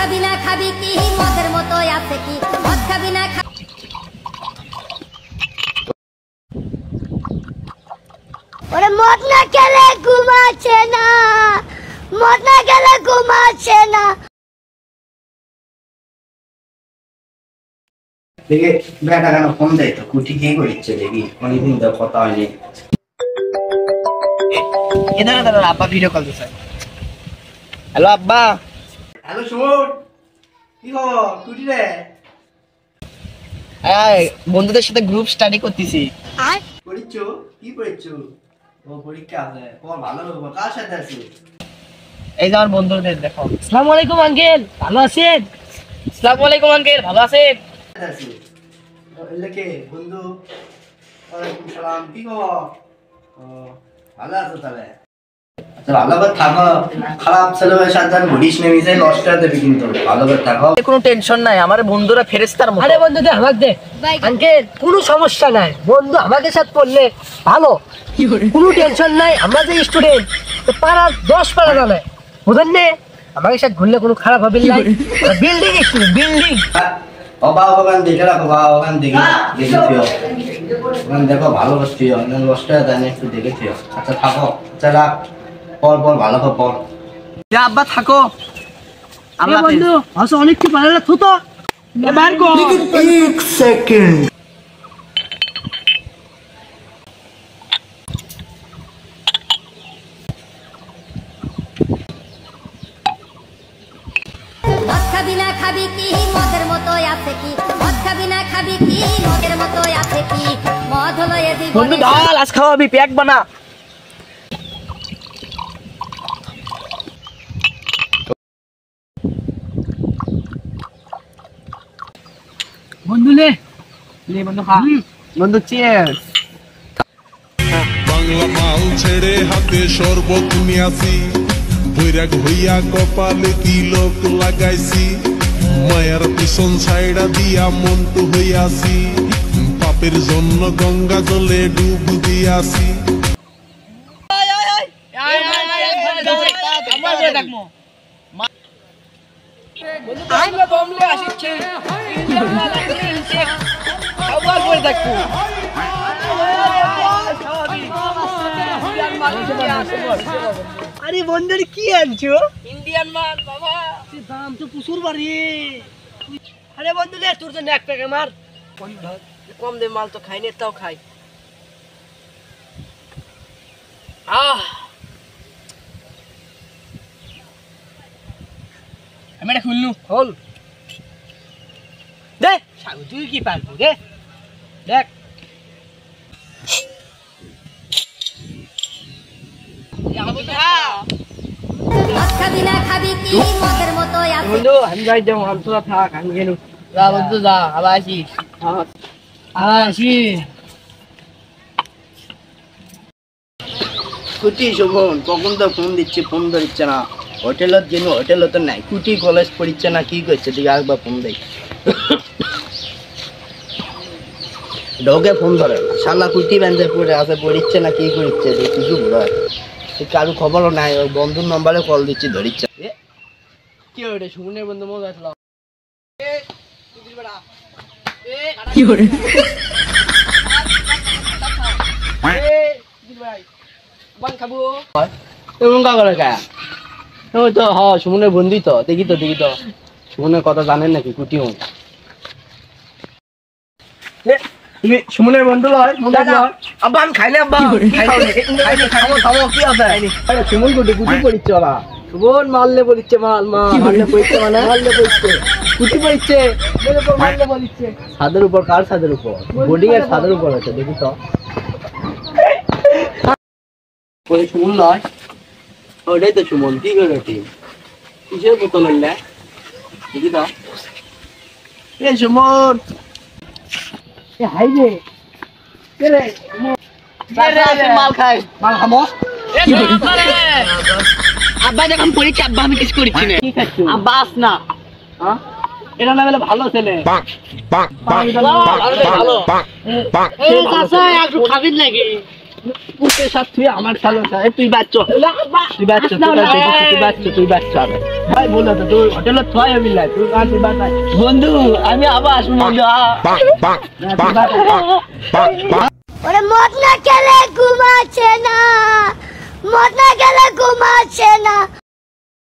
খাবি না খাবি কি মদের মতো আছে কি মদ খাবি না ওরে মদ না খেলে ঘুমাচ্ছে না, মদ না খেলে ঘুমাচ্ছে না। দেখে বেটা কেন ফোন দেয় তো কুটি কি করিচ্ছে দেখি অনেকদিন তো কথা হয়নি। দাঁড়া আব্বা ভিডিও কল দিছে। হ্যালো আব্বা। হ্যালো সুমন, কি খবর? কুটি রে? বন্ধুদের সাথে গ্রুপ স্টাডি করতেছি। পড়িচ্ছো? কি পড়িচ্ছো? ও পরীক্ষা আছে, পর ভালো হবে। কার সাথে আছিস? এই যে আমার বন্ধুদের দেখো। আসসালামু আলাইকুম আঙ্কেল, ভালো আছেন? আসসালামু আলাইকুম আঙ্কেল, ভালো আছেন? লেখে বন্ধু। ওয়ালাইকুম সালাম, কি খবর? ও ভালো আছো তাহলে? আচ্ছা ভালো করে থাকো, খারাপ ছেলেমেয়ের সাথে ঘুরিস না, মিশে নষ্ট হয়ে যাবে কিন্তু। ভালো করে থাকো, কোনো টেনশন নাই, আমার বন্ধুরা ফেরেশতার মতো। আরে বন্ধু দে আমাকে দে আঙ্কেল, কোনো সমস্যা নাই, বন্ধু আমাদের সাথে পড়লে ভালো, কোনো টেনশন নাই। আমরা যে স্টুডেন্ট পাড়া 10 পাড়া জানে বুঝেন নে, আমাদের সাথে ঘুরলে কোনো খারাপ হবে না। Building student building. ও বাবা ওখান দেখে রাখো, বাবা ওখান দেখে থিও, ওখান দেখো ভালো করছি, নষ্ট হয়ে যায় না, একটু দেখে থিও। আচ্ছা থাকো, চলা পর পর ভালো করে পর। আব্বা থাকো। আরে বন্ধু আসো অনেক কি ভালো লাগতো তো এবার গো 1 সেকেন্ড। মদ খাবি না খাবি কি মদের মতো আছে কি মদ খাবি না খাবি কি মদের মতো আছে কি মদ হলো এ বন্ধু জীবনে ঢাল আজ খাওয়াবি, প্যাক বানা। বন্ধু লে বন্ধু খা। বন্ধু চিয়ার্স। বাংলা মাল ছেড়ে হাতে শরবত নিয়াছি, বৈরাগ হইয়া কপালে তিলক লাগাইছি, মায়ার পিছন ছাইড়া দিয়া মন্টু হইয়াছি, পাপের জন্য গঙ্গা জলে ডুব দিয়াছি। আরে বন্ধু কি আনছো? ইন্ডিয়ান মাল বাবা, দাম তো প্রচুর বাড়ি। আরে বন্ধু লে তোর জন্য এক প্যাকেট মার, কম দে মাল তো খাইনি, তাও খাই। আমি এটা খুললু হল দে সাগু, তুই কি পারবো দে দেখ। মদ খাবি না খাবি কি মদের মতো আছে বন্ধু আমি যাই যাবো, আমি তোরা থাক, আমি গেলু। যা বন্ধু যা, আবার আসিস। আসি কুটি শোভন কখন তো ফোন দিচ্ছে, ফোন ধরছে না। হোটেলত গেল, হোটেল তো নাই। কুটি কলেজ পড়িচ্ছে না, কি করছে দিকে একবার ফোন দেয়, ঢোকে ফোন ধরে না। শালা কুটি বেঁধে পড়ে আছে, পড়িচ্ছে না কি করিচ্ছে কিছু ঘুরে, কারো খবরও নাই। ওই বন্ধুর নম্বরে কল দিচ্ছি, ধরিচ্ছে। কি ওটা সুমনের বন্ধু মজা আসলো। কি করে খাবো এমন কা করে কা? ওই তো হ সুমনের বন্ধু তো, দেখি তো দেখি তো সুমনের কথা জানেন নাকি? কুটি হোক তুমি সুমনের বন্ধু লয়? আব্বা আমি খাইলে আব্বা কি আছে? সুমন কুটি কুটি পড়িচ্ছে ওরা। সুমন মারলে বলিচ্ছে, মাল মারলে পড়িচ্ছে, মানে মারলে পড়িচ্ছে, কুটি পড়িচ্ছে মারলে বলিচ্ছে। ছাদের উপর। কার ছাদের উপর? বোর্ডিং এর ছাদের উপর আছে, দেখি তো। ওই সুমন নয়? ওটাই তো সুমন। কি করে ঠিক কিসের বোতল হইলে দেখি তো। এ সুমন, এ হাই রে কে রে মাল খাই, মাল খামো। আব্বা যখন পড়িচ্ছে, আব্বা আমি কিছু করিচ্ছি না। কি খাচ্ছ? আব্বা আস না, হ্যাঁ এটা না বলে ভালো ছেলে। ভালো এই চাচা একটু খাবিন নাকি? পুতের সাথে তুই আমার খেলো তুই বাচ্চ তুই বাচ্চ ভাই বলো তো তুই হোটেলে ছয় আমি লাই তুই বাচ্চাই বন্ধু আমি আবার আসবো বন্ধু ওরে মদ না খেলে ঘুমাচ্ছে না, মদ না খেলে ঘুমাচ্ছে না।